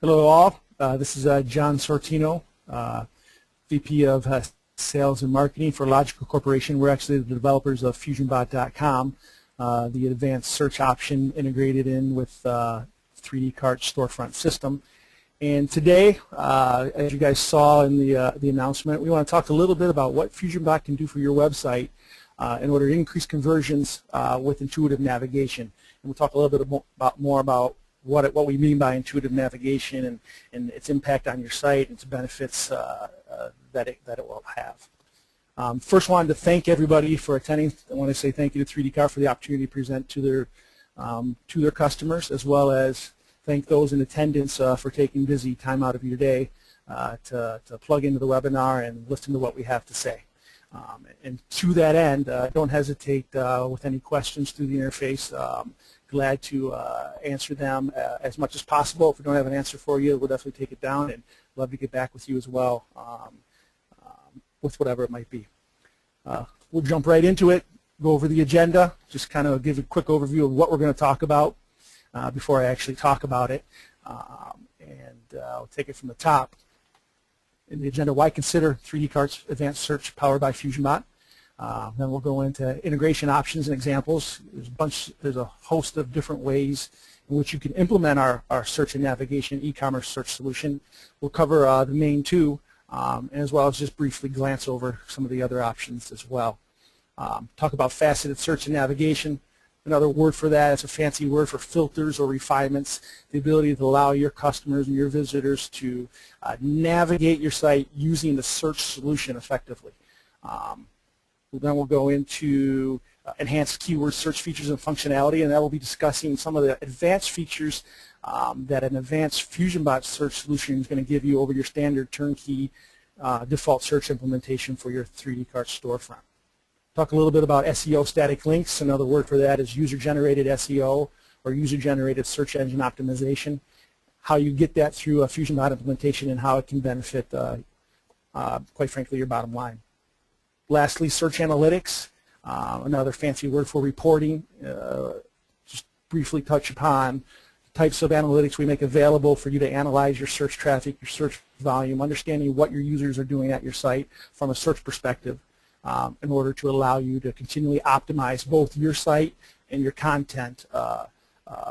Hello all, this is John Sortino, VP of Sales and Marketing for Logical Corporation. We're actually the developers of FusionBot.com, the advanced search option integrated in with 3D Cart storefront system. And today, as you guys saw in the announcement, we want to talk a little bit about what FusionBot can do for your website in order to increase conversions with intuitive navigation. And we'll talk a little bit more about what we mean by intuitive navigation and its impact on your site and its benefits that it will have. First, wanted to thank everybody for attending. I want to say thank you to 3D Cart for the opportunity to present to their customers, as well as thank those in attendance for taking busy time out of your day to plug into the webinar and listen to what we have to say. And to that end, don't hesitate with any questions through the interface. Glad to answer them as much as possible. If we don't have an answer for you, we'll definitely take it down and love to get back with you as well with whatever it might be. We'll jump right into it, go over the agenda, just kind of give a quick overview of what we're going to talk about before I actually talk about it. I'll take it from the top. In the agenda, why consider 3D Cart's advanced search powered by FusionBot? Then we'll go into integration options and examples. There's a host of different ways in which you can implement our search and navigation e-commerce search solution. We'll cover the main two, as well as just briefly glance over some of the other options as well. Talk about faceted search and navigation. Another word for that is a fancy word for filters or refinements, the ability to allow your customers and your visitors to navigate your site using the search solution effectively. Then we'll go into enhanced keyword search features and functionality, and that will be discussing some of the advanced features that an advanced FusionBot search solution is going to give you over your standard turnkey default search implementation for your 3D Cart storefront. Talk a little bit about SEO Static Links. Another word for that is user-generated SEO or user-generated search engine optimization. How you get that through a FusionBot implementation and how it can benefit, quite frankly, your bottom line. Lastly, search analytics, another fancy word for reporting. Just briefly touch upon the types of analytics we make available for you to analyze your search traffic, your search volume, understanding what your users are doing at your site from a search perspective in order to allow you to continually optimize both your site and your content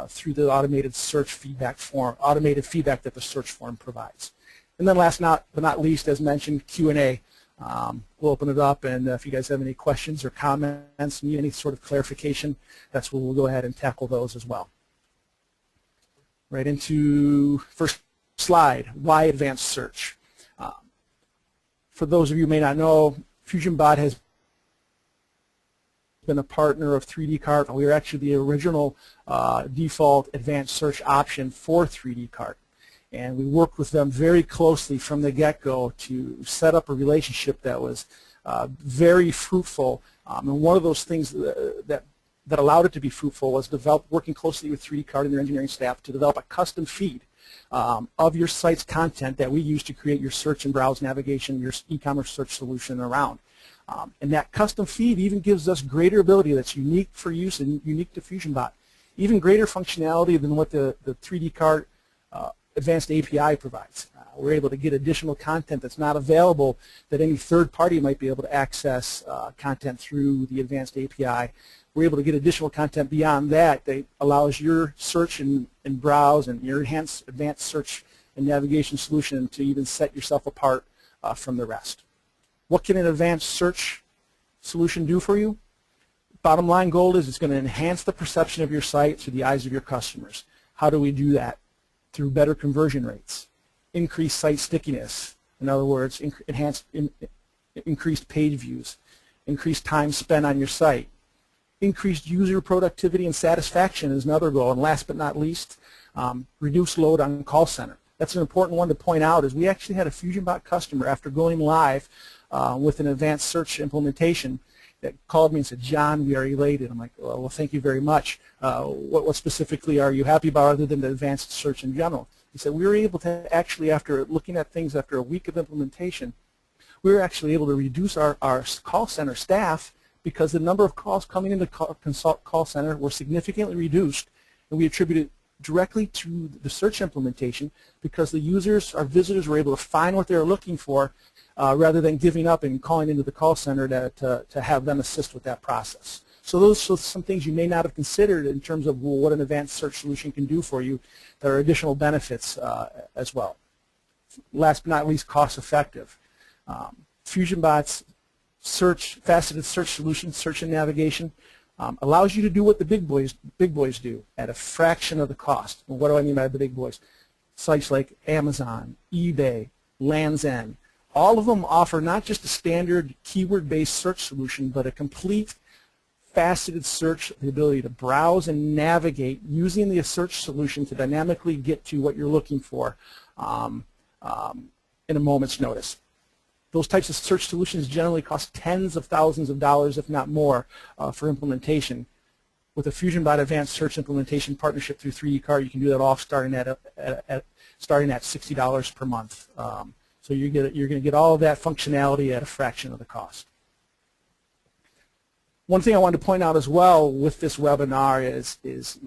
through the automated search feedback form, automated feedback that the search form provides. And then last but not least, as mentioned, Q&A. We'll open it up, and if you guys have any questions or comments, need any sort of clarification, that's where we'll go ahead and tackle those as well. Right into first slide, why advanced search? For those of you who may not know, FusionBot has been a partner of 3D Cart. We are actually the original default advanced search option for 3D Cart. And we worked with them very closely from the get-go to set up a relationship that was very fruitful. And one of those things that allowed it to be fruitful was working closely with 3D Cart and their engineering staff to develop a custom feed of your site's content that we use to create your search and browse navigation, your e-commerce search solution around. And that custom feed even gives us greater ability that's unique for use and unique to FusionBot, even greater functionality than what the 3D Cart advanced API provides. We're able to get additional content that's not available that any third party might be able to access content through the advanced API. We're able to get additional content beyond that that allows your search and browse and your advanced search and navigation solution to even set yourself apart from the rest. What can an advanced search solution do for you? Bottom line goal is it's going to enhance the perception of your site through the eyes of your customers. How do we do that? Through better conversion rates, increased site stickiness, in other words, increased page views, increased time spent on your site, increased user productivity and satisfaction is another goal, and last but not least, reduce load on call center. That's an important one to point out, is we actually had a FusionBot customer after going live with an advanced search implementation that called me and said, John, we are elated. I'm like, well, thank you very much. What specifically are you happy about other than the advanced search in general? He said, we were able to actually, after looking at things after a week of implementation, we were actually able to reduce our call center staff because the number of calls coming into call center were significantly reduced, and we attributed directly to the search implementation because the users, our visitors, were able to find what they were looking for rather than giving up and calling into the call center to have them assist with that process. So those are some things you may not have considered in terms of what an advanced search solution can do for you. There are additional benefits as well. Last but not least, cost effective. FusionBot's faceted search solution, search and navigation, allows you to do what the big boys do at a fraction of the cost. And what do I mean by the big boys? Sites like Amazon, eBay, Land's End, all of them offer not just a standard keyword-based search solution, but a complete faceted search, the ability to browse and navigate using the search solution to dynamically get to what you're looking for in a moment's notice. Those types of search solutions generally cost tens of thousands of dollars, if not more, for implementation. With a FusionBot Advanced Search Implementation Partnership through 3dCart, you can do that all starting at $60 per month. So you're going to get all of that functionality at a fraction of the cost. One thing I wanted to point out as well with this webinar is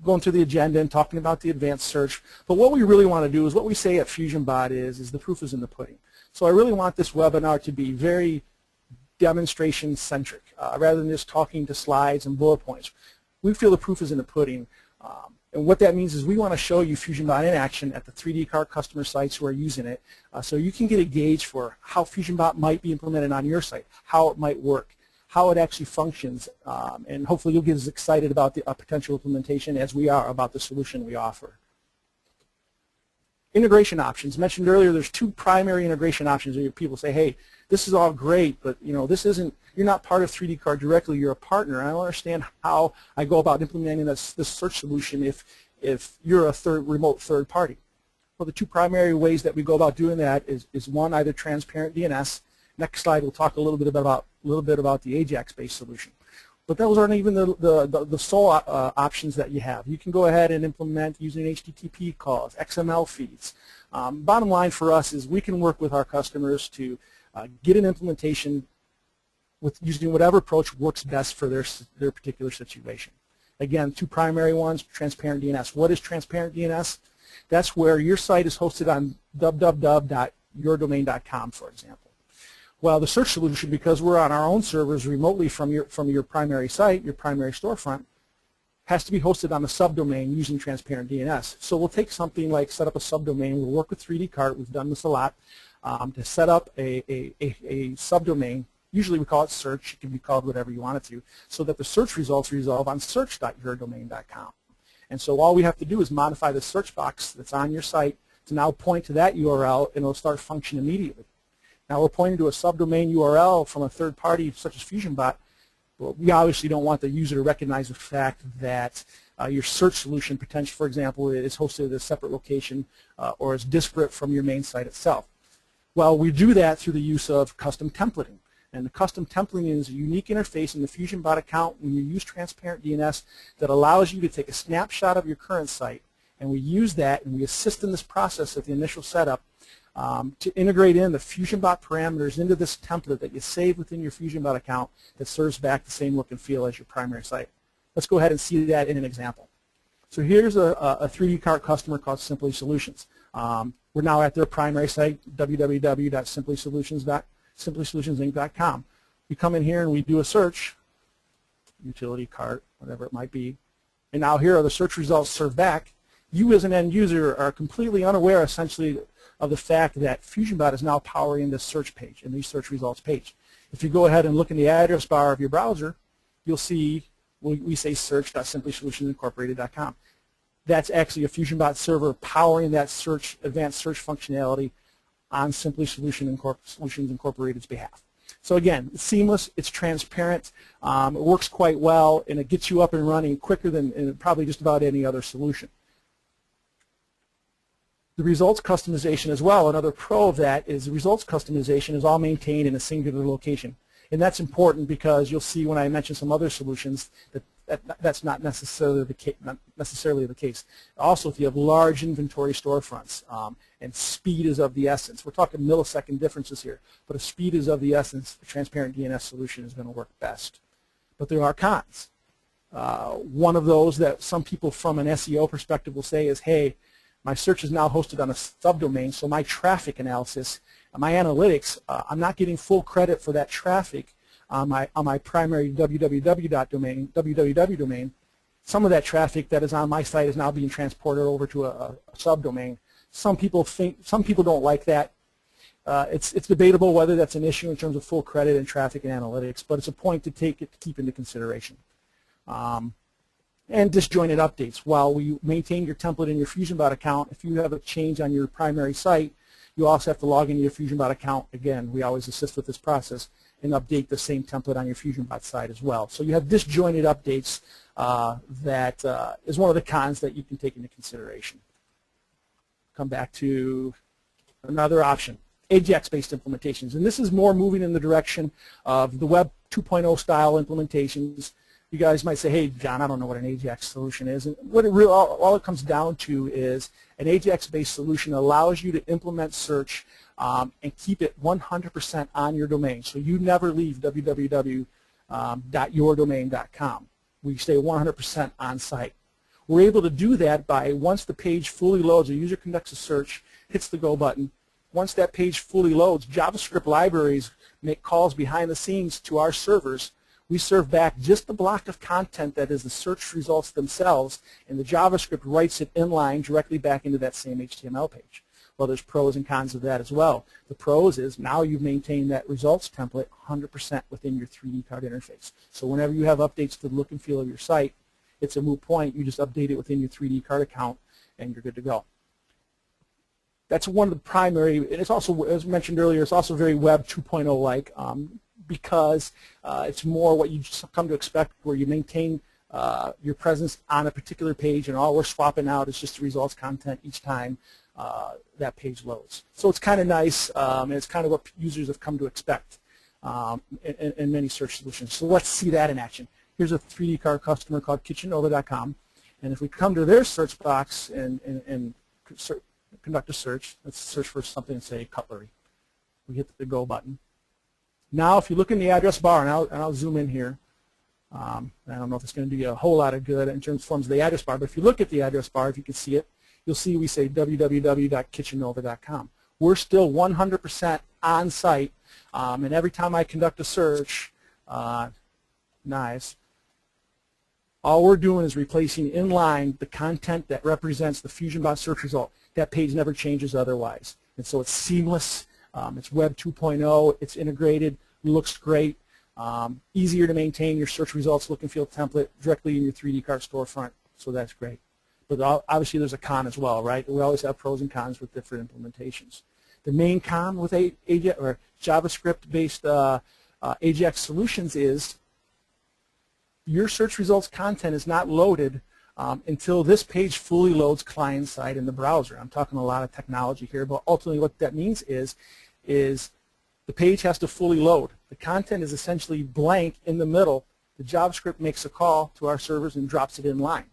going through the agenda and talking about the advanced search. But what we really want to do is what we say at FusionBot is the proof is in the pudding. So I really want this webinar to be very demonstration-centric rather than just talking to slides and bullet points. We feel the proof is in the pudding. And what that means is we want to show you FusionBot in action at the 3dCart customer sites who are using it so you can get a gauge for how FusionBot might be implemented on your site, how it might work, how it actually functions, and hopefully you'll get as excited about the potential implementation as we are about the solution we offer. Integration options. Mentioned earlier, there's two primary integration options where people say, hey, this is all great, but this isn't, you're not part of 3dCart directly, you're a partner. I don't understand how I go about implementing this search solution if you're a remote third party. Well, the two primary ways that we go about doing that is one, either transparent DNS. Next slide, we'll talk a little bit about the Ajax-based solution. But those aren't even the sole options that you have. You can go ahead and implement using HTTP calls, XML feeds. Bottom line for us is we can work with our customers to get an implementation with using whatever approach works best for their particular situation. Again, two primary ones, transparent DNS. What is transparent DNS? That's where your site is hosted on www.yourdomain.com, for example. Well, the search solution, because we're on our own servers remotely from your primary site, your primary storefront, has to be hosted on a subdomain using transparent DNS. So we'll take something like set up a subdomain. We'll work with 3dCart. We've done this a lot to set up a subdomain. Usually we call it search. It can be called whatever you want it to, so that the search results resolve on search.yourdomain.com. And so all we have to do is modify the search box that's on your site to now point to that URL, and it'll start functioning immediately. Now we're pointing to a subdomain URL from a third party such as FusionBot. Well, we obviously don't want the user to recognize the fact that your search solution potentially, for example, is hosted at a separate location or is disparate from your main site itself. Well, we do that through the use of custom templating. And the custom templating is a unique interface in the FusionBot account when you use transparent DNS that allows you to take a snapshot of your current site, and we use that and we assist in this process at the initial setup to integrate in the FusionBot parameters into this template that you save within your FusionBot account that serves back the same look and feel as your primary site. Let's go ahead and see that in an example. So here's a 3dCart customer called Simply Solutions. We're now at their primary site, www.simplysolutionsinc.com. We come in here and we do a search, utility cart, whatever it might be, and now here are the search results served back. You as an end user are completely unaware essentially of the fact that FusionBot is now powering this search page and these search results page. If you go ahead and look in the address bar of your browser, you'll see we say search.simplysolutionsincorporated.com. That's actually a FusionBot server powering that advanced search functionality on Simply Solutions Incorporated's behalf. So again, it's seamless, it's transparent, it works quite well, and it gets you up and running quicker than probably just about any other solution. The results customization as well, another pro of that is the results customization is all maintained in a singular location. And that's important because you'll see when I mention some other solutions that's not necessarily the case. Also, if you have large inventory storefronts and speed is of the essence, we're talking millisecond differences here, but if speed is of the essence, the transparent DNS solution is going to work best. But there are cons. One of those that some people from an SEO perspective will say is, hey, my search is now hosted on a subdomain, so my traffic analysis, my analytics, I'm not getting full credit for that traffic on my primary www domain. Some of that traffic that is on my site is now being transported over to a subdomain. Some people don't like that. It's debatable whether that's an issue in terms of full credit and traffic and analytics, but it's a point to keep into consideration. And disjointed updates. While we maintain your template in your FusionBot account, if you have a change on your primary site, you also have to log into your FusionBot account. Again, we always assist with this process and update the same template on your FusionBot site as well. So you have disjointed updates that is one of the cons that you can take into consideration. Come back to another option, Ajax-based implementations. And this is more moving in the direction of the Web 2.0 style implementations. You guys might say, hey, John, I don't know what an Ajax solution is. And what all it comes down to is an Ajax-based solution allows you to implement search and keep it 100% on your domain. So you never leave www.yourdomain.com. We stay 100% on site. We're able to do that by once the page fully loads, a user conducts a search, hits the go button. Once that page fully loads, JavaScript libraries make calls behind the scenes to our servers. We serve back just the block of content that is the search results themselves, and the JavaScript writes it inline directly back into that same HTML page. Well, there's pros and cons of that as well. The pros is now you've maintained that results template 100% within your 3D card interface. So whenever you have updates to the look and feel of your site, it's a moot point. You just update it within your 3D card account, and you're good to go. That's one of the primary, and it's also, as mentioned earlier, it's also very Web 2.0-like. Because it's more what you come to expect, where you maintain your presence on a particular page, and all we're swapping out is just the results content each time that page loads. So it's kind of nice, and it's kind of what users have come to expect in many search solutions. So let's see that in action. Here's a 3D card customer called KitchenNova.com, and if we come to their search box and conduct a search, let's search for something, say cutlery. We hit the go button. Now, if you look in the address bar, and I'll zoom in here, I don't know if it's going to do you a whole lot of good in terms of the address bar, but if you look at the address bar, if you can see it, you'll see we say www.kitchennova.com. We're still 100% on site, and every time I conduct a search, nice, all we're doing is replacing inline the content that represents the FusionBot search result. That page never changes otherwise, and so it's seamless. It's Web 2.0, it's integrated, looks great, easier to maintain your search results look and feel template directly in your 3D card storefront, so that's great. But obviously there's a con as well, right? We always have pros and cons with different implementations. The main con with Ajax or JavaScript-based Ajax solutions is your search results content is not loaded until this page fully loads client-side in the browser. I'm talking a lot of technology here, but ultimately what that means is the page has to fully load. The content is essentially blank in the middle. The JavaScript makes a call to our servers and drops it in line.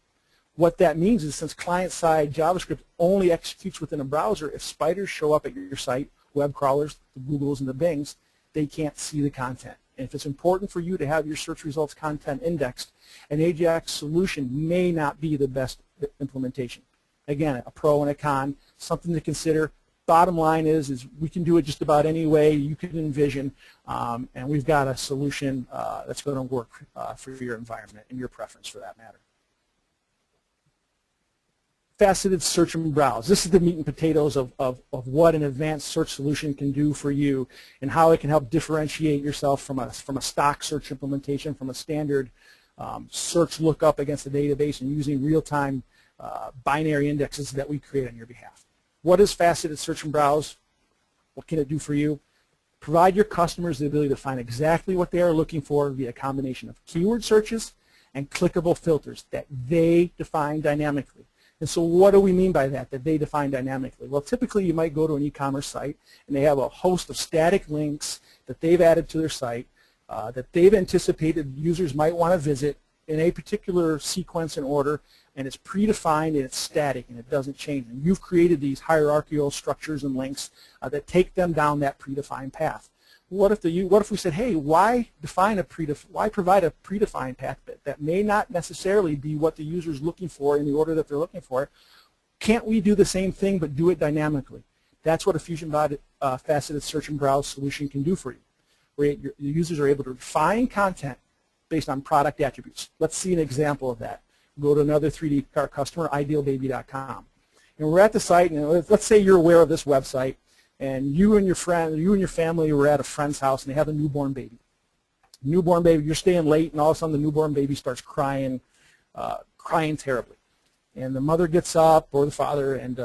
What that means is since client-side JavaScript only executes within a browser, if spiders show up at your site, web crawlers, the Googles and the Bings, they can't see the content. And if it's important for you to have your search results content indexed, an Ajax solution may not be the best implementation. Again, a pro and a con, something to consider. Bottom line is we can do it just about any way you can envision, and we've got a solution that's going to work for your environment and your preference for that matter. Faceted search and browse. This is the meat and potatoes of what an advanced search solution can do for you and how it can help differentiate yourself from a stock search implementation, from a standard search lookup against a database, and using real-time binary indexes that we create on your behalf. What is faceted search and browse? What can it do for you? Provide your customers the ability to find exactly what they are looking for via a combination of keyword searches and clickable filters that they define dynamically. And so what do we mean by that they define dynamically? Well, typically you might go to an e-commerce site and they have a host of static links that they've added to their site that they've anticipated users might want to visit in a particular sequence and order, and it's predefined and it's static and it doesn't change. And you've created these hierarchical structures and links that take them down that predefined path. What if we said, hey, why provide a predefined path that may not necessarily be what the user is looking for in the order that they're looking for? Can't we do the same thing but do it dynamically? That's what a FusionBot faceted search and browse solution can do for you, where your users are able to refine content based on product attributes. Let's see an example of that. Go to another 3D car customer, idealbaby.com. And we're at the site, and let's say you're aware of this website, and you and your family were at a friend's house, and they have a newborn baby. Newborn baby, you're staying late, and all of a sudden the newborn baby starts crying, crying terribly. And the mother gets up, or the father, and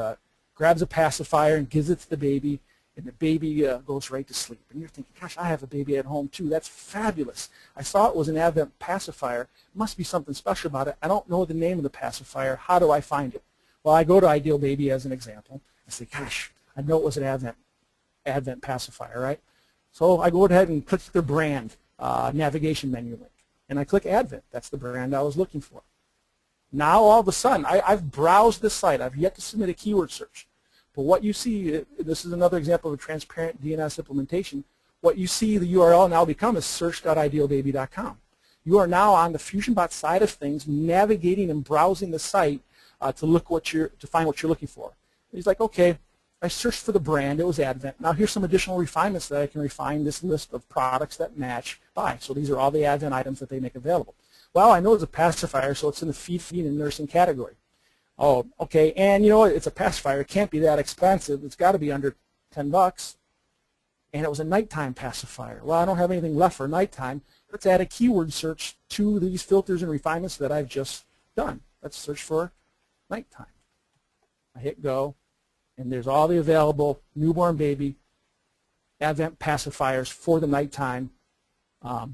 grabs a pacifier and gives it to the baby, and the baby goes right to sleep. And you're thinking, gosh, I have a baby at home too. That's fabulous. I saw it was an Advent pacifier. Must be something special about it. I don't know the name of the pacifier. How do I find it? Well, I go to Ideal Baby as an example. I say, gosh, I know it was an Advent pacifier, right? So I go ahead and click their brand navigation menu link, and I click Advent. That's the brand I was looking for. Now all of a sudden, I've browsed this site. I've yet to submit a keyword search. But what you see, this is another example of a transparent DNS implementation. What you see the URL now become is search.idealbaby.com. You are now on the FusionBot side of things, navigating and browsing the site to find what you're looking for. He's like, okay, I searched for the brand. It was Advent. Now here's some additional refinements that I can refine this list of products that match by. So these are all the Advent items that they make available. Well, I know it's a pacifier, so it's in the feeding and nursing category. Oh, okay, and you know what? It's a pacifier. It can't be that expensive. It's got to be under $10. And it was a nighttime pacifier. Well, I don't have anything left for nighttime. Let's add a keyword search to these filters and refinements that I've just done. Let's search for nighttime. I hit go, and there's all the available newborn baby Advent pacifiers for the nighttime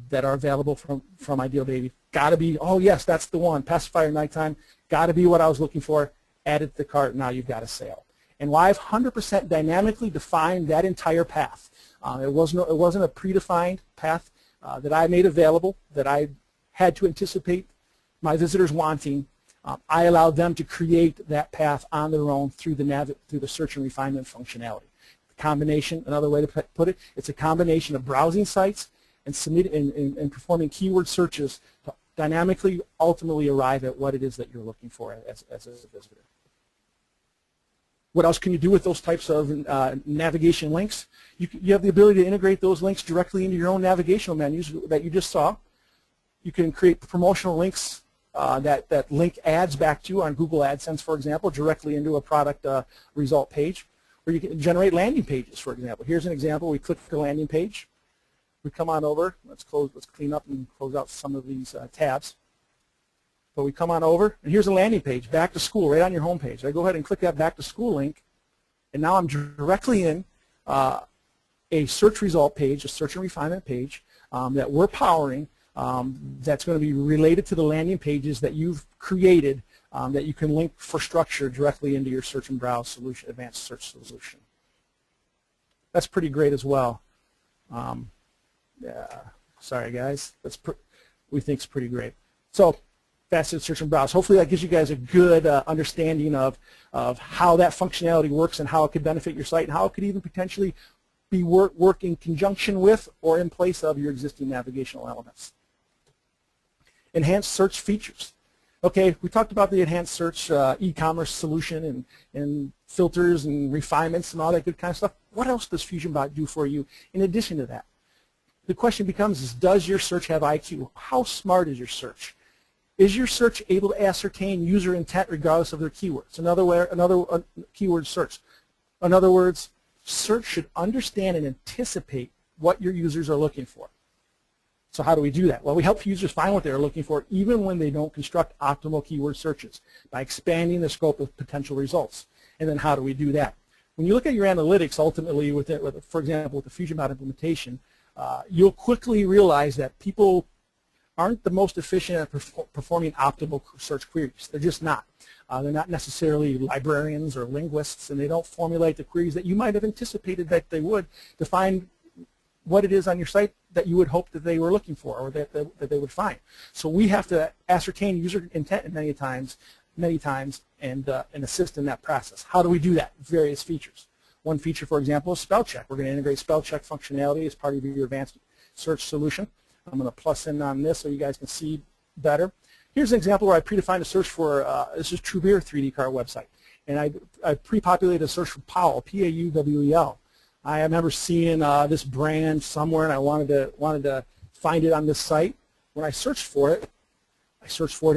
that are available from Ideal Baby. Got to be, oh yes, that's the one, pacifier nighttime. Got to be what I was looking for. Add it to the cart. Now you've got a sale. And I've 100% dynamically defined that entire path. It wasn't a predefined path that I made available that I had to anticipate my visitors wanting. I allowed them to create that path on their own through the search and refinement functionality. The combination, another way to put it, it's a combination of browsing sites and performing keyword searches to dynamically ultimately arrive at what it is that you're looking for as a visitor. What else can you do with those types of navigation links? You have the ability to integrate those links directly into your own navigational menus that you just saw. You can create promotional links that link ads back to on Google AdSense, for example, directly into a product result page. Or you can generate landing pages, for example. Here's an example. We click the landing page. We come on over. Let's clean up and close out some of these tabs. But we come on over, and here's a landing page, back to school, right on your home page. I go ahead and click that back to school link, and now I'm directly in a search result page, a search and refinement page that we're powering that's going to be related to the landing pages that you've created that you can link for structure directly into your search and browse solution, advanced search solution. That's pretty great as well. Sorry guys, we think it's pretty great. So faceted search and browse. Hopefully that gives you guys a good understanding of how that functionality works and how it could benefit your site and how it could even potentially be work in conjunction with or in place of your existing navigational elements. Enhanced search features. Okay, we talked about the enhanced search e-commerce solution and filters and refinements and all that good kind of stuff. What else does FusionBot do for you in addition to that? The question becomes, does your search have IQ? How smart is your search? Is your search able to ascertain user intent regardless of their keywords? Another keyword search. In other words, search should understand and anticipate what your users are looking for. So how do we do that? Well, we help users find what they're looking for even when they don't construct optimal keyword searches by expanding the scope of potential results. And then how do we do that? When you look at your analytics, ultimately, for example, with the FusionBot implementation, you'll quickly realize that people aren't the most efficient at performing optimal search queries. They're just not. They're not necessarily librarians or linguists, and they don't formulate the queries that you might have anticipated that they would to find what it is on your site that you would hope that they were looking for or that they would find. So we have to ascertain user intent many times and assist in that process. How do we do that? Various features. One feature, for example, is spell check. We're going to integrate spell check functionality as part of your advanced search solution. I'm going to plus in on this so you guys can see better. Here's an example where I predefined a search for, this is True Beer 3D card website. And I pre-populated a search for Powell, P-A-U-W-E-L. I remember seeing this brand somewhere, and I wanted to find it on this site. When I searched for it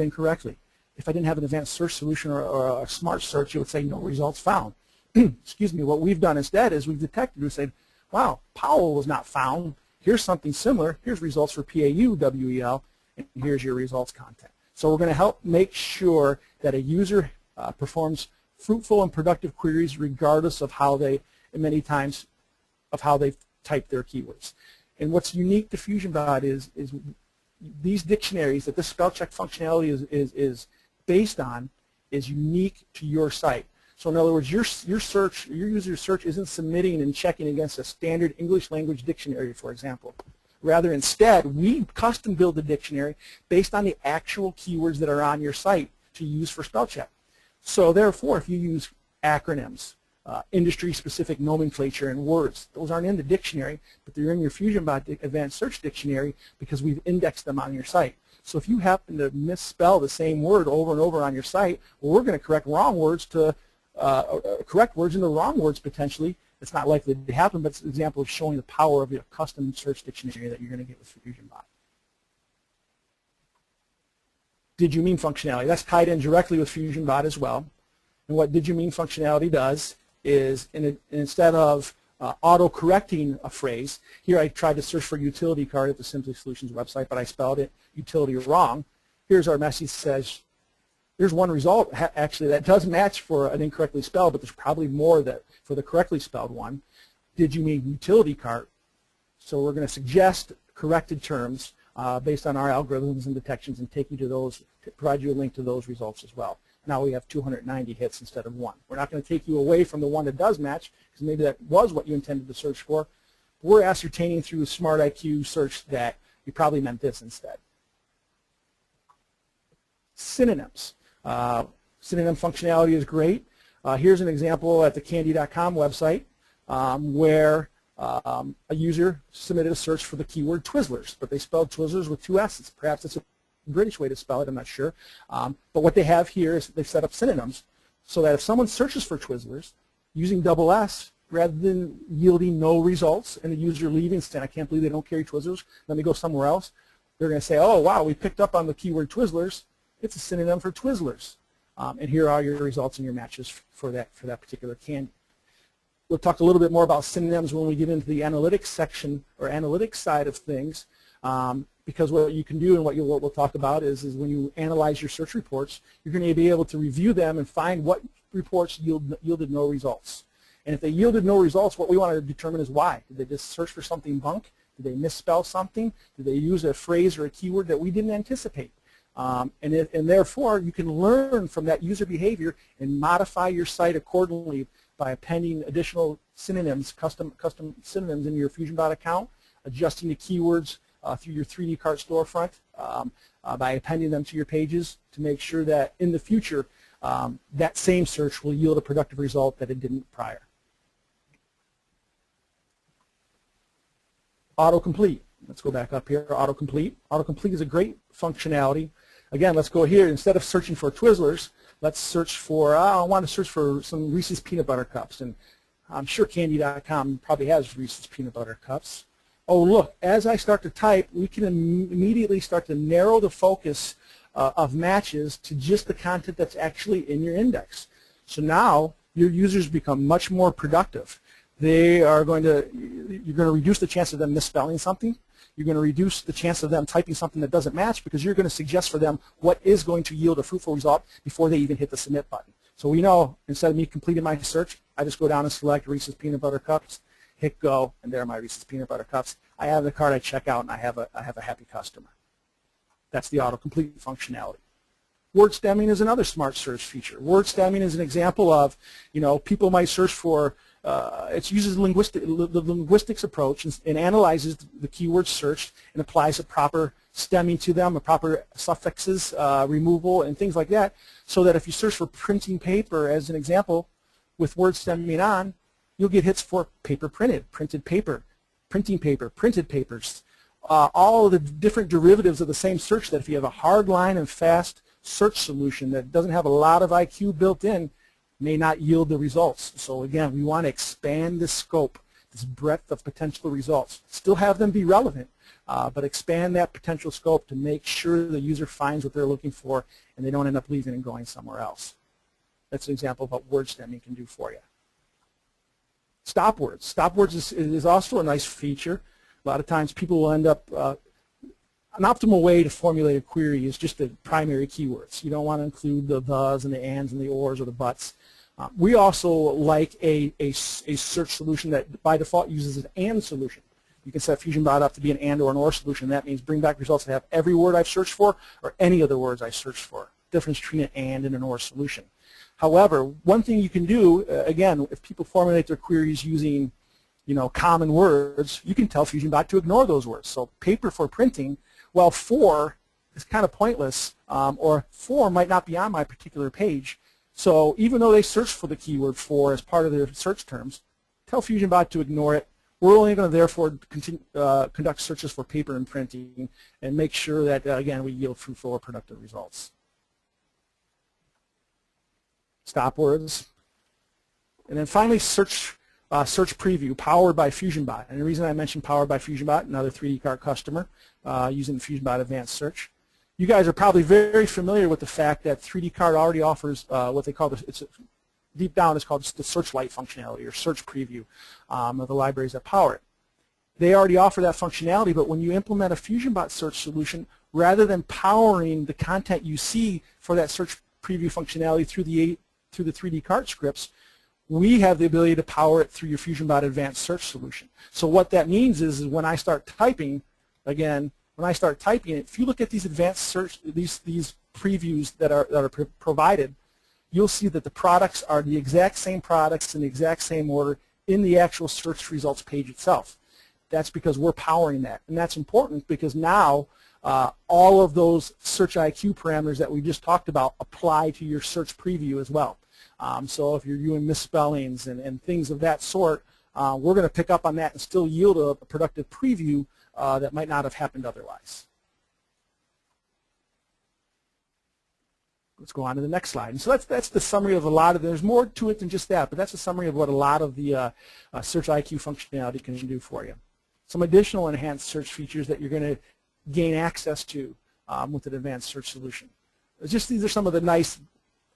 incorrectly. If I didn't have an advanced search solution or a smart search, it would say no results found. Excuse me. What we've done instead is we've detected, we said, wow, Powell was not found. Here's something similar. Here's results for P-A-U-W-E-L, and here's your results content. So we're going to help make sure that a user performs fruitful and productive queries regardless of how they, many times, of how they've typed their keywords. And what's unique to FusionBot is these dictionaries that this spell check functionality is based on is unique to your site. So in other words, your user search isn't submitting and checking against a standard English language dictionary, for example. Rather, instead, we custom build the dictionary based on the actual keywords that are on your site to use for spell check. So therefore, if you use acronyms, industry-specific nomenclature and words, those aren't in the dictionary, but they're in your FusionBot Advanced Search Dictionary because we've indexed them on your site. So if you happen to misspell the same word over and over on your site, well, we're going to correct wrong words to correct words into wrong words potentially. It's not likely to happen, but it's an example of showing the power of your custom search dictionary that you're going to get with FusionBot. Did you mean functionality? That's tied in directly with FusionBot as well. And what did you mean functionality does is instead of auto-correcting a phrase, here I tried to search for utility card at the Simply Solutions website, but I spelled it utility wrong. Here's our message says, there's one result actually that does match for an incorrectly spelled, but there's probably more that for the correctly spelled one. Did you mean utility cart? So we're going to suggest corrected terms based on our algorithms and detections and take you to those, provide you a link to those results as well. Now we have 290 hits instead of 1. We're not going to take you away from the one that does match because maybe that was what you intended to search for. We're ascertaining through a smart IQ search that you probably meant this instead. Synonyms. Synonym functionality is great. Here's an example at the candy.com website where a user submitted a search for the keyword Twizzlers, but they spelled Twizzlers with 2 S's. Perhaps it's a British way to spell it, I'm not sure. But what they have here is they've set up synonyms so that if someone searches for Twizzlers using double S, rather than yielding no results and the user leaving saying, I can't believe they don't carry Twizzlers, let me go somewhere else, they're going to say, oh, wow, we picked up on the keyword Twizzlers. It's a synonym for Twizzlers. And here are your results and your matches for that particular candy. We'll talk a little bit more about synonyms when we get into the analytics section or analytics side of things. Because what you can do and what we'll talk about is when you analyze your search reports, you're going to be able to review them and find what reports yielded no results. And if they yielded no results, what we want to determine is why. Did they just search for something bunk? Did they misspell something? Did they use a phrase or a keyword that we didn't anticipate? And therefore, you can learn from that user behavior and modify your site accordingly by appending additional synonyms, custom synonyms in your FusionBot account, adjusting the keywords through your 3D cart storefront by appending them to your pages to make sure that in the future that same search will yield a productive result that it didn't prior. Autocomplete. Let's go back up here. Autocomplete. Autocomplete is a great functionality. Again, let's go here. Instead of searching for Twizzlers, let's search for, I want to search for some Reese's Peanut Butter Cups. And I'm sure Candy.com probably has Reese's Peanut Butter Cups. Oh, look, as I start to type, we can immediately start to narrow the focus of matches to just the content that's actually in your index. So now your users become much more productive. You're going to reduce the chance of them misspelling something. You're going to reduce the chance of them typing something that doesn't match because you're going to suggest for them what is going to yield a fruitful result before they even hit the submit button. So we know instead of me completing my search, I just go down and select Reese's Peanut Butter Cups, hit go, and there are my Reese's Peanut Butter Cups. I have the card, I check out, and I have a happy customer. That's the autocomplete functionality. Word stemming is another smart search feature. Word stemming is an example of, people might search for, it uses the linguistics approach and analyzes the keywords searched and applies a proper stemming to them, a proper suffixes, removal, and things like that, so that if you search for printing paper, as an example, with word stemming on, you'll get hits for paper printed, printed paper, printing paper, printed papers, all of the different derivatives of the same search that if you have a hard line and fast search solution that doesn't have a lot of IQ built in, may not yield the results. So again, we want to expand the scope, this breadth of potential results. Still have them be relevant, but expand that potential scope to make sure the user finds what they're looking for and they don't end up leaving and going somewhere else. That's an example of what word stemming can do for you. Stop words. Stop words is also a nice feature. A lot of times people will end up, an optimal way to formulate a query is just the primary keywords. You don't want to include the thes and the ands and the ors or the buts. We also like a search solution that by default uses an and solution. You can set FusionBot up to be an and or an or solution. That means bring back results that have every word I've searched for or any of the words I searched for. Difference between an and an or solution. However, one thing you can do, again, if people formulate their queries using, common words, you can tell FusionBot to ignore those words. So paper for printing, well, for is kind of pointless, or for might not be on my particular page. So even though they search for the keyword for as part of their search terms, tell FusionBot to ignore it. We're only going to therefore conduct searches for paper and printing and make sure that, again, we yield fruitful or productive results. Stop words. And then finally, search preview powered by FusionBot. And the reason I mentioned powered by FusionBot, another 3D cart customer using FusionBot Advanced Search. You guys are probably very familiar with the fact that 3D cart already offers what they call deep down it's called the Searchlight functionality or search preview of the libraries that power it. They already offer that functionality, but when you implement a FusionBot search solution, rather than powering the content you see for that search preview functionality through the 3D cart scripts, we have the ability to power it through your FusionBot Advanced Search solution. So what that means is when I start typing, again, if you look at these advanced search, these previews that are provided, you'll see that the products are the exact same products in the exact same order in the actual search results page itself. That's because we're powering that, and that's important because now all of those Search IQ parameters that we just talked about apply to your search preview as well. So if you're doing misspellings and things of that sort, we're going to pick up on that and still yield a productive preview that might not have happened otherwise. Let's go on to the next slide. And so that's the summary of a lot of, there's more to it than just that, but that's a summary of what a lot of the Search IQ functionality can do for you. Some additional enhanced search features that you're going to gain access to with an advanced search solution. These are some of the nice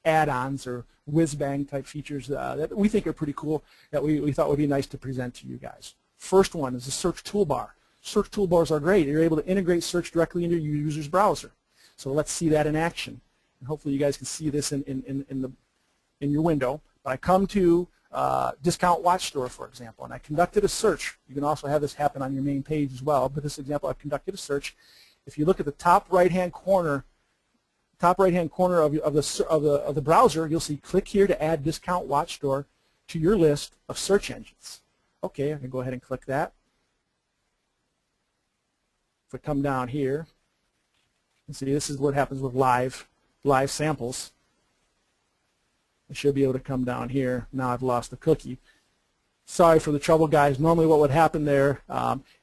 add-ons or whiz-bang type features that we think are pretty cool that we thought would be nice to present to you guys. First one is the search toolbar. Search toolbars are great. You're able to integrate search directly into your user's browser. So let's see that in action. And hopefully you guys can see this in your window. But I come to Discount Watch Store, for example, and I conducted a search. You can also have this happen on your main page as well. But this example, I've conducted a search. If you look at the top right-hand corner of the browser, you'll see click here to add Discount Watch Store to your list of search engines. Okay, I can go ahead and click that. If we come down here, and see this is what happens with live samples. I should be able to come down here. Now I've lost the cookie. Sorry for the trouble, guys. Normally what would happen there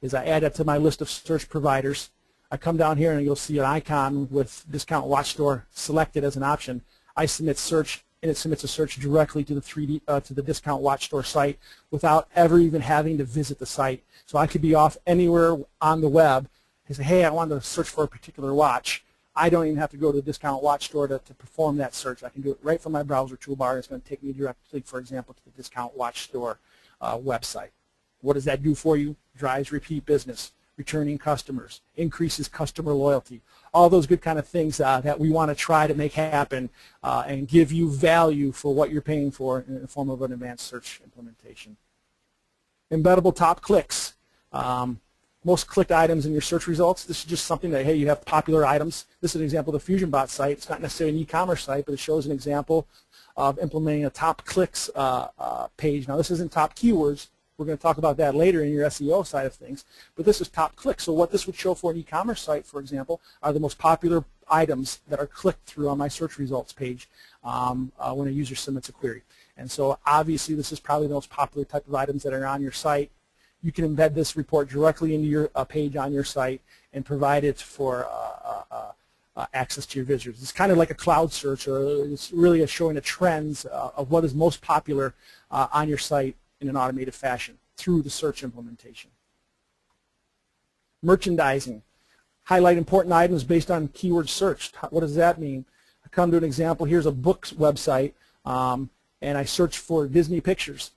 is I add that to my list of search providers. I come down here and you'll see an icon with Discount Watch Store selected as an option. I submit search, and it submits a search directly to the Discount Watch Store site without ever even having to visit the site. So I could be off anywhere on the web and say, hey, I want to search for a particular watch. I don't even have to go to the Discount Watch Store to perform that search. I can do it right from my browser toolbar. It's going to take me directly, for example, to the Discount Watch Store website. What does that do for you? Drives repeat business, returning customers, increases customer loyalty, all those good kind of things that we want to try to make happen and give you value for what you're paying for in the form of an advanced search implementation. Embeddable top clicks. Most clicked items in your search results. This is just something that, hey, you have popular items. This is an example of the FusionBot site. It's not necessarily an e-commerce site, but it shows an example of implementing a top clicks page. Now, this isn't top keywords. We're going to talk about that later in your SEO side of things. But this is top clicks. So what this would show for an e-commerce site, for example, are the most popular items that are clicked through on my search results page when a user submits a query. And so obviously this is probably the most popular type of items that are on your site. You can embed this report directly into your page on your site and provide it for access to your visitors. It's kind of like a cloud search, or it's really showing the trends of what is most popular on your site in an automated fashion through the search implementation. Merchandising. Highlight important items based on keyword search. What does that mean? I come to an example. Here's a books website, and I search for Disney pictures.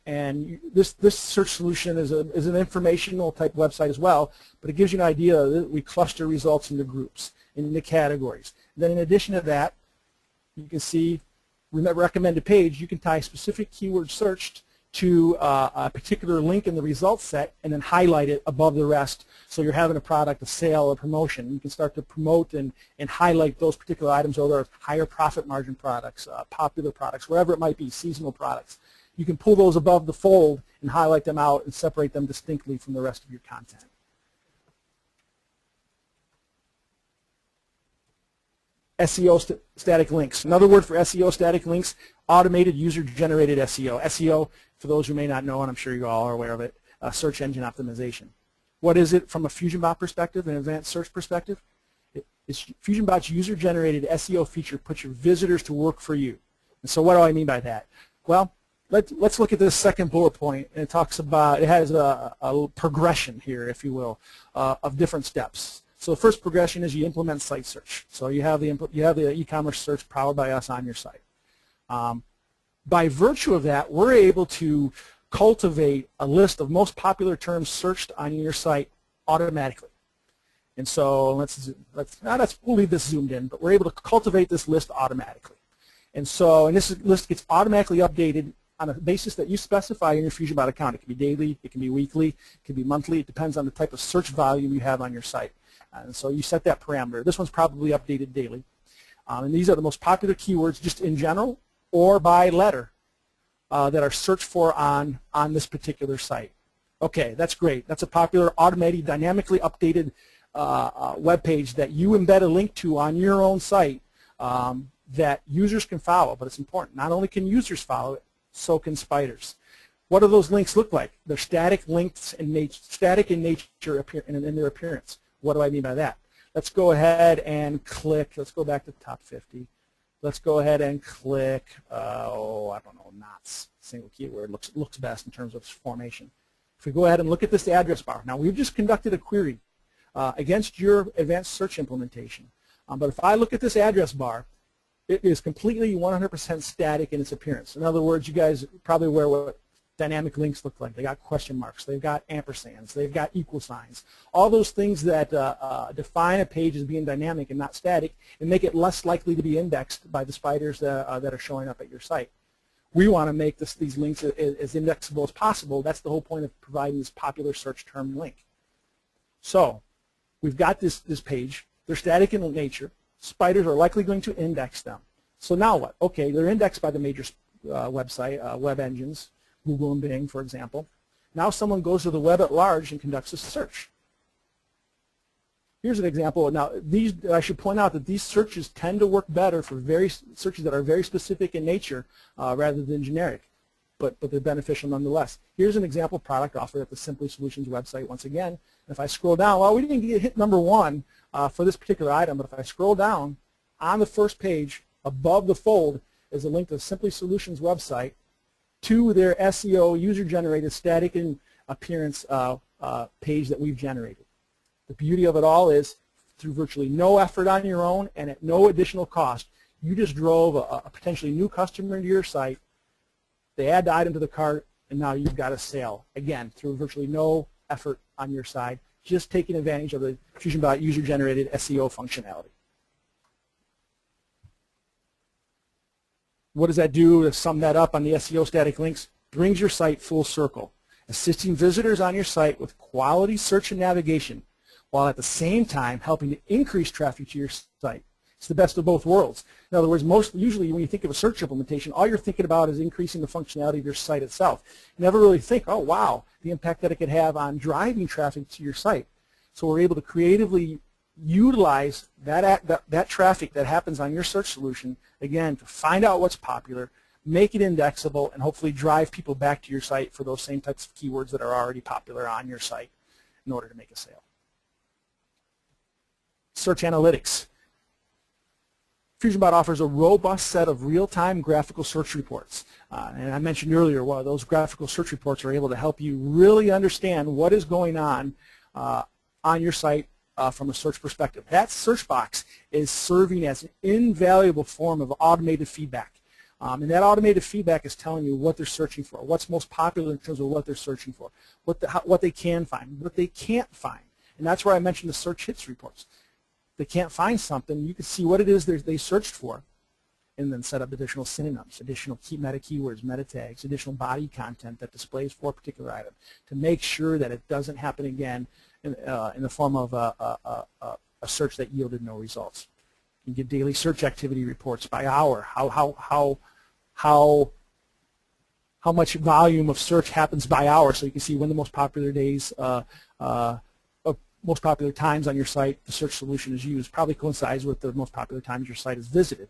And this search solution is an informational type website as well, but it gives you an idea that we cluster results into groups, into categories. Then in addition to that, you can see recommended page. You can tie specific keyword searched to a particular link in the results set and then highlight it above the rest. So you're having a product, a sale, a promotion. You can start to promote and highlight those particular items, or they're higher profit margin products, popular products, wherever it might be, seasonal products. You can pull those above the fold and highlight them out and separate them distinctly from the rest of your content. SEO static links. Another word for SEO static links, automated user-generated SEO. SEO, for those who may not know, and I'm sure you all are aware of it, search engine optimization. What is it from a FusionBot perspective, an advanced search perspective? It's FusionBot's user-generated SEO feature puts your visitors to work for you. And so what do I mean by that? Well, let's look at this second bullet point, and it talks about, it has a progression here, if you will, of different steps. So the first progression is you implement site search. So you have the e-commerce search powered by us on your site. By virtue of that, we're able to cultivate a list of most popular terms searched on your site automatically. And so we'll leave this zoomed in, but we're able to cultivate this list automatically. And so, and this list gets automatically updated on a basis that you specify in your FusionBot account. It can be daily, it can be weekly, it can be monthly. It depends on the type of search volume you have on your site. And so you set that parameter. This one's probably updated daily. And these are the most popular keywords just in general or by letter that are searched for on this particular site. Okay, that's great. That's a popular, automated, dynamically updated web page that you embed a link to on your own site that users can follow. But it's important. Not only can users follow it, so can spiders. What do those links look like? They're static links in static in nature in their appearance. What do I mean by that? Let's go ahead and click. Let's go back to the top 50. Let's go ahead and click, I don't know, knots. Single keyword looks best in terms of formation. If we go ahead and look at this address bar. Now, we've just conducted a query against your advanced search implementation. But if I look at this address bar, it is completely 100% static in its appearance. In other words, you guys probably aware what dynamic links look like. They got question marks, they've got ampersands, they've got equal signs. All those things that define a page as being dynamic and not static and make it less likely to be indexed by the spiders that are showing up at your site. We want to make these links as indexable as possible. That's the whole point of providing this popular search term link. So we've got this page. They're static in nature. Spiders are likely going to index them. So now what? Okay, they're indexed by the major web engines, Google and Bing, for example. Now someone goes to the web at large and conducts a search. Here's an example. Now, I should point out that these searches tend to work better for searches that are very specific in nature rather than generic, but they're beneficial nonetheless. Here's an example product offered at the Simply Solutions website once again. If I scroll down, well, we didn't get hit number 1 for this particular item, but if I scroll down, on the first page, above the fold, is a link to Simply Solutions website to their SEO user-generated static in appearance page that we've generated. The beauty of it all is through virtually no effort on your own and at no additional cost, you just drove a potentially new customer into your site, they add the item to the cart, and now you've got a sale. Again, through virtually no effort on your side, just taking advantage of the FusionBot user-generated SEO functionality. What does that do to sum that up on the SEO static links? Brings your site full circle, assisting visitors on your site with quality search and navigation, while at the same time helping to increase traffic to your site. It's the best of both worlds. In other words, usually when you think of a search implementation, all you're thinking about is increasing the functionality of your site itself. You never really think, oh wow, the impact that it could have on driving traffic to your site. So we're able to creatively utilize that traffic that happens on your search solution, again, to find out what's popular, make it indexable, and hopefully drive people back to your site for those same types of keywords that are already popular on your site in order to make a sale. Search analytics. FusionBot offers a robust set of real-time graphical search reports. And I mentioned earlier, well, those graphical search reports are able to help you really understand what is going on your site from a search perspective. That search box is serving as an invaluable form of automated feedback. And that automated feedback is telling you what they're searching for, what's most popular in terms of what they're searching for, what they can find, what they can't find. And that's where I mentioned the search hits reports. They can't find something, you can see what it is they searched for, and then set up additional synonyms, additional meta keywords, meta tags, additional body content that displays for a particular item to make sure that it doesn't happen again in the form of a search that yielded no results. You get daily search activity reports by hour, how much volume of search happens by hour, so you can see when the most popular days, most popular times on your site the search solution is used. Probably coincides with the most popular times your site is visited.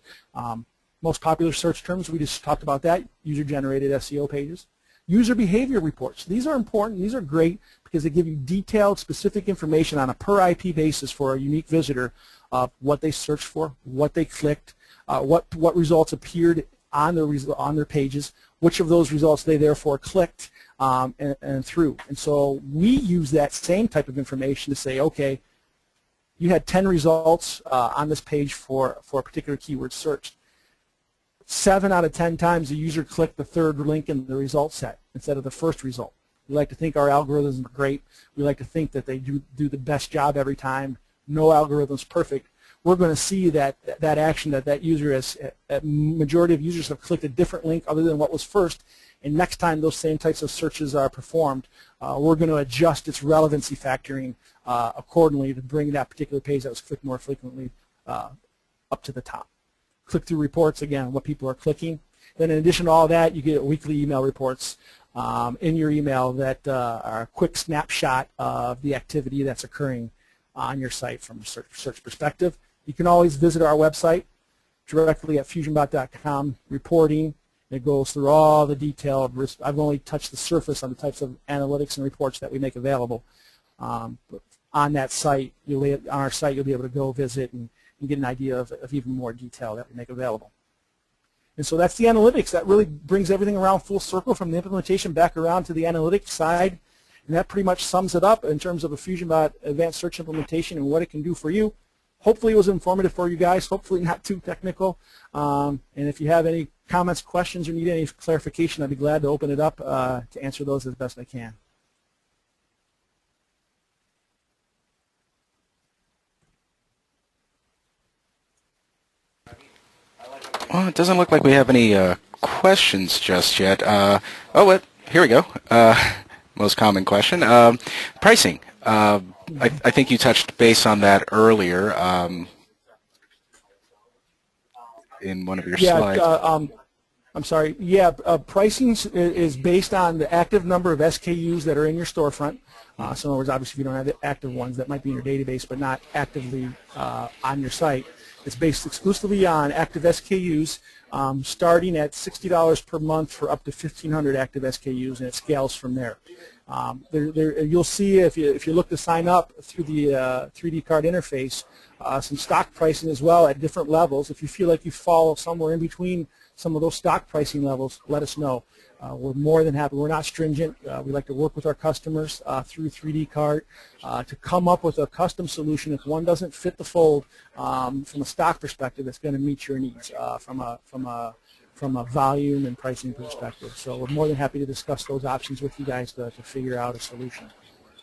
Most popular search terms, we just talked about that, user-generated SEO pages. User behavior reports. These are important. These are great because they give you detailed, specific information on a per IP basis for a unique visitor of what they searched for, what they clicked, what results appeared on their pages, which of those results they therefore clicked and through. And so we use that same type of information to say, okay, you had 10 results on this page for a particular keyword search. 7 out of 10 times the user clicked the third link in the result set instead of the first result. We like to think our algorithms are great. We like to think that they do the best job every time. No algorithm is perfect. We're going to see that action that user has, a majority of users have clicked a different link other than what was first, and next time those same types of searches are performed, we're going to adjust its relevancy factoring accordingly to bring that particular page that was clicked more frequently up to the top. Click-through reports, again, what people are clicking. Then in addition to all that, you get weekly email reports in your email that are a quick snapshot of the activity that's occurring on your site from a search perspective. You can always visit our website directly at FusionBot.com, reporting. It goes through all the detail. I've only touched the surface on the types of analytics and reports that we make available. But on that site, on our site, you'll be able to go visit and get an idea of even more detail that we make available. And so that's the analytics. That really brings everything around full circle from the implementation back around to the analytics side. And that pretty much sums it up in terms of a FusionBot advanced search implementation and what it can do for you. Hopefully it was informative for you guys, hopefully not too technical. And if you have any comments, questions, or need any clarification, I'd be glad to open it up to answer those as best I can. Well, it doesn't look like we have any questions just yet. Here we go. Most common question. Pricing. I think you touched base on that earlier in one of your slides. I'm sorry. Yeah, pricing is based on the active number of SKUs that are in your storefront. So in other words, obviously, if you don't have the active ones, that might be in your database, but not actively on your site. It's based exclusively on active SKUs, starting at $60 per month for up to 1,500 active SKUs, and it scales from there. You'll see if you look to sign up through the 3D card interface, some stock pricing as well at different levels. If you feel like you fall somewhere in between some of those stock pricing levels, let us know. We're more than happy. We're not stringent. We like to work with our customers through 3D card to come up with a custom solution if one doesn't fit the fold from a stock perspective that's going to meet your needs from a volume and pricing perspective. So we're more than happy to discuss those options with you guys to figure out a solution.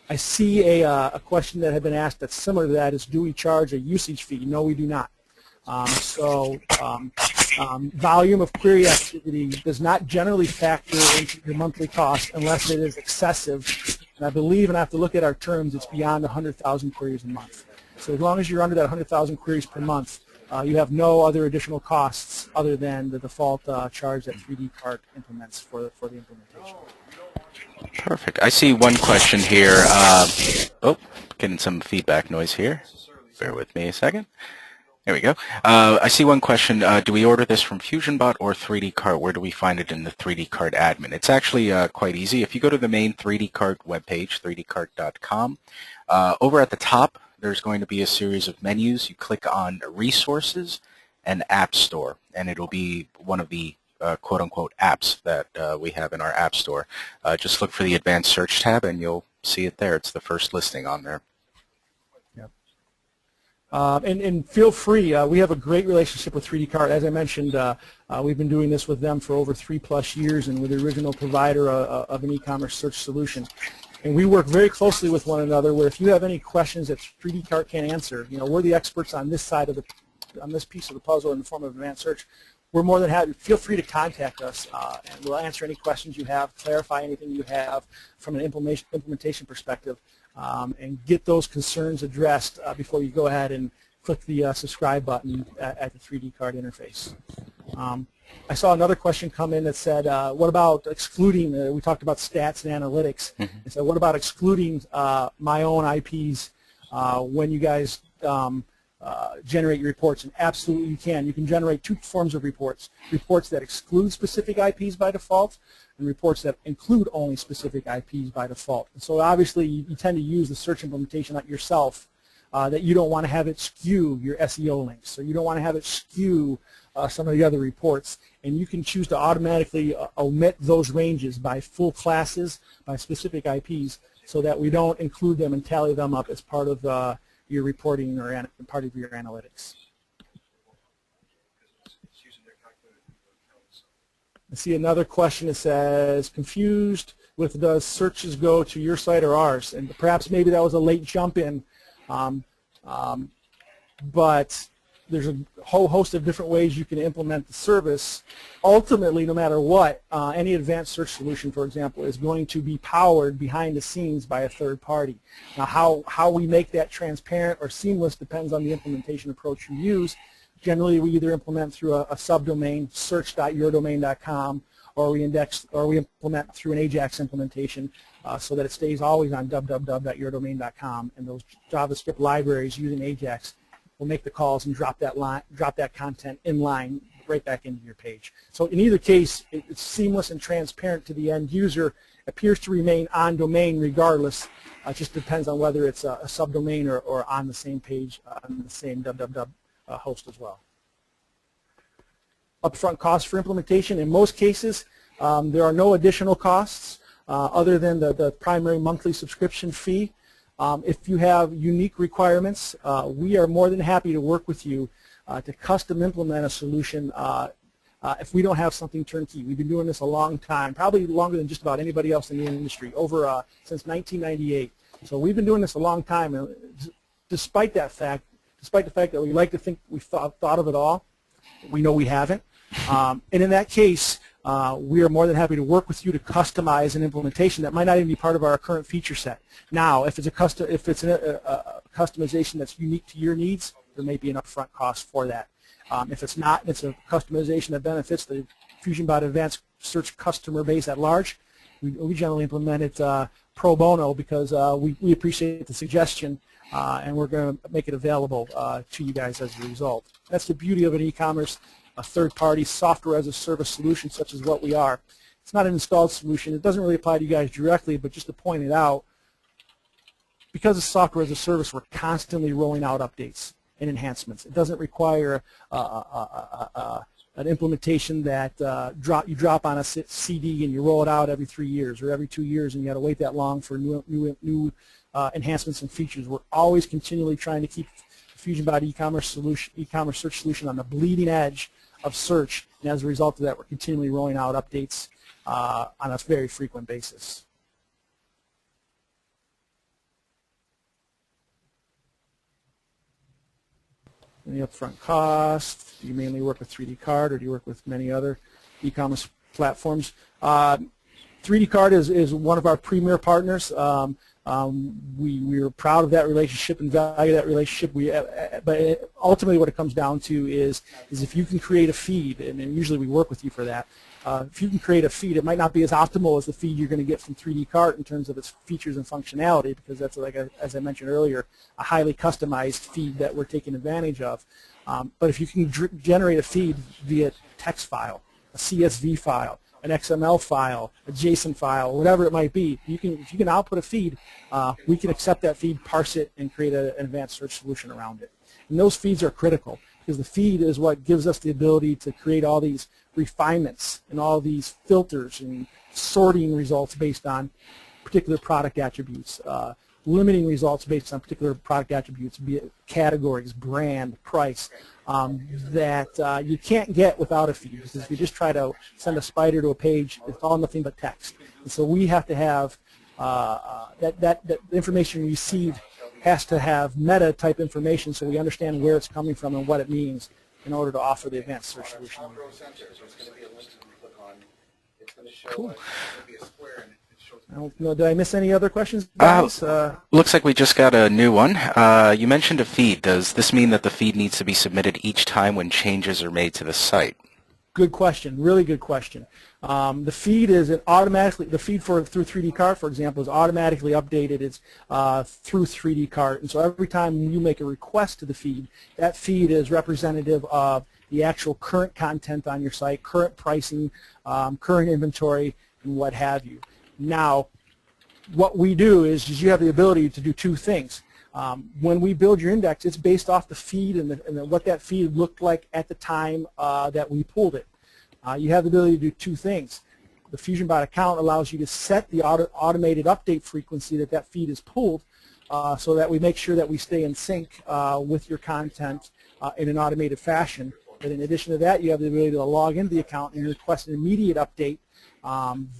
I see a question that had been asked that's similar to that is, do we charge a usage fee? No, we do not. Volume of query activity does not generally factor into your monthly cost unless it is excessive. And I believe, and I have to look at our terms, it's beyond 100,000 queries a month. So as long as you're under that 100,000 queries per month, you have no other additional costs other than the default charge that 3D Cart implements for the implementation. Perfect. I see one question here. Getting some feedback noise here. Bear with me a second. There we go. I see one question. Do we order this from FusionBot or 3D Cart? Where do we find it in the 3D Cart admin? It's actually quite easy. If you go to the main 3D Cart webpage, 3dcart.com, over at the top, there's going to be a series of menus. You click on Resources and App Store, and it'll be one of the quote-unquote apps that we have in our App Store. Just look for the Advanced Search tab, and you'll see it there. It's the first listing on there. And feel free, we have a great relationship with 3D Cart. As I mentioned, we've been doing this with them for over 3+ years, and we're the original provider of an e-commerce search solution. And we work very closely with one another, where if you have any questions that 3D Cart can't answer, we're the experts on this side of on this piece of the puzzle in the form of advanced search. We're more than happy. Feel free to contact us, and we'll answer any questions you have, clarify anything you have from an implementation perspective. And get those concerns addressed before you go ahead and click the subscribe button at the 3D Cart interface. I saw another question come in that said, what about excluding, we talked about stats and analytics, and so what about excluding my own IPs when you guys generate your reports? And absolutely you can. You can generate two forms of reports: reports that exclude specific IPs by default, and reports that include only specific IPs by default. And so obviously you tend to use the search implementation yourself, that you don't want to have it skew your SEO links, so you don't want to have it skew some of the other reports, and you can choose to automatically omit those ranges by full classes, by specific IPs, so that we don't include them and tally them up as part of your reporting or part of your analytics. I see another question that says, confused with does searches go to your site or ours? And perhaps maybe that was a late jump in, but there's a whole host of different ways you can implement the service. Ultimately, no matter what, any advanced search solution, for example, is going to be powered behind the scenes by a third party. Now, how we make that transparent or seamless depends on the implementation approach you use. Generally, we either implement through a subdomain, search.yourdomain.com, or we implement through an AJAX implementation so that it stays always on www.yourdomain.com, and those JavaScript libraries using AJAX will make the calls and drop that content in line right back into your page. So in either case, it's seamless and transparent to the end user. Appears to remain on domain regardless. It just depends on whether it's a subdomain or on the same page on the same www host as well. Upfront costs for implementation. In most cases, there are no additional costs other than the primary monthly subscription fee. If you have unique requirements, we are more than happy to work with you to custom implement a solution if we don't have something turnkey. We've been doing this a long time, probably longer than just about anybody else in the industry, over since 1998. So we've been doing this a long time, and despite the fact that we like to think we've thought of it all, we know we haven't. And in that case, we are more than happy to work with you to customize an implementation that might not even be part of our current feature set. Now, if it's a customization that's unique to your needs, there may be an upfront cost for that. If it's not, it's a customization that benefits the FusionBot Advanced Search customer base at large, we generally implement it pro bono because we appreciate the suggestion, and we're going to make it available to you guys as a result. That's the beauty of an e-commerce, a third-party software as a service solution such as what we are. It's not an installed solution. It doesn't really apply to you guys directly, but just to point it out, because it's software as a service, we're constantly rolling out updates and enhancements. It doesn't require an implementation that you drop on a CD and you roll it out every 3 years or every 2 years, and you got to wait that long for new enhancements and features. We're always continually trying to keep the FusionBot e-commerce search solution on the bleeding edge of search, and as a result of that, we're continually rolling out updates on a very frequent basis. Any upfront cost? Do you mainly work with 3D Cart, or do you work with many other e-commerce platforms? 3D Cart is one of our premier partners. We are proud of that relationship and value that relationship. But ultimately what it comes down to is if you can create a feed, and usually we work with you for that, if you can create a feed, it might not be as optimal as the feed you're going to get from 3D Cart in terms of its features and functionality, because that's, like as I mentioned earlier, a highly customized feed that we're taking advantage of. But if you can generate a feed via text file, a CSV file, an XML file, a JSON file, whatever it might be, if you can output a feed, we can accept that feed, parse it, and create an advanced search solution around it. And those feeds are critical, because the feed is what gives us the ability to create all these refinements and all these filters and sorting results based on particular product attributes, limiting results based on particular product attributes, be it categories, brand, price, that you can't get without a feed. Because if you just try to send a spider to a page, it's all nothing but text. And so we have to have that information received has to have meta type information, so we understand where it's coming from and what it means in order to offer the advanced search solution. Cool. I don't know, did I miss any other questions, guys? Looks like we just got a new one. You mentioned a feed. Does this mean that the feed needs to be submitted each time when changes are made to the site? Good question. Really good question. The feed is the feed through 3D Cart, for example, is automatically updated. It's through 3D Cart, and so every time you make a request to the feed, that feed is representative of the actual current content on your site, current pricing, current inventory, and what have you. Now, what we do is you have the ability to do two things. When we build your index, it's based off the feed and what that feed looked like at the time that we pulled it. You have the ability to do two things. The FusionBot account allows you to set the automated update frequency that feed is pulled, so that we make sure that we stay in sync with your content in an automated fashion. But in addition to that, you have the ability to log into the account and request an immediate update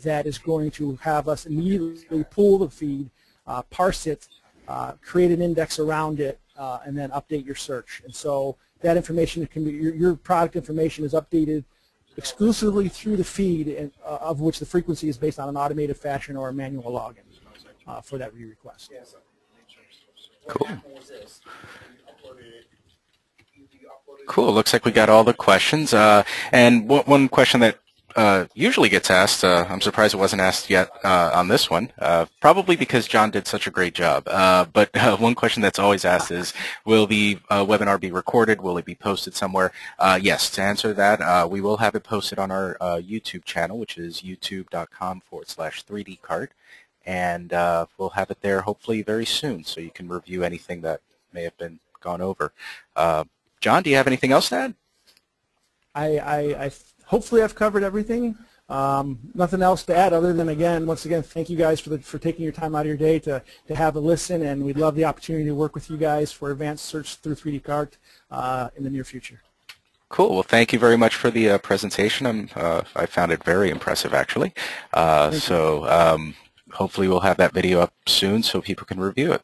that is going to have us immediately pull the feed, parse it, create an index around it, and then update your search. And so that information can be your product information is updated exclusively through the feed, and, of which the frequency is based on an automated fashion or a manual login for that request. Cool. Cool. Looks like we got all the questions. And one question that usually gets asked, I'm surprised it wasn't asked yet on this one, probably because John did such a great job. But one question that's always asked is, will the webinar be recorded? Will it be posted somewhere? Yes, to answer that, we will have it posted on our YouTube channel, which is youtube.com/3dcart. And we'll have it there hopefully very soon, so you can review anything that may have been gone over. John, do you have anything else to add? Hopefully I've covered everything. Nothing else to add other than, once again, thank you guys for taking your time out of your day to have a listen, and we'd love the opportunity to work with you guys for advanced search through 3D Cart in the near future. Cool. Well, thank you very much for the presentation. I found it very impressive, actually. Hopefully we'll have that video up soon so people can review it.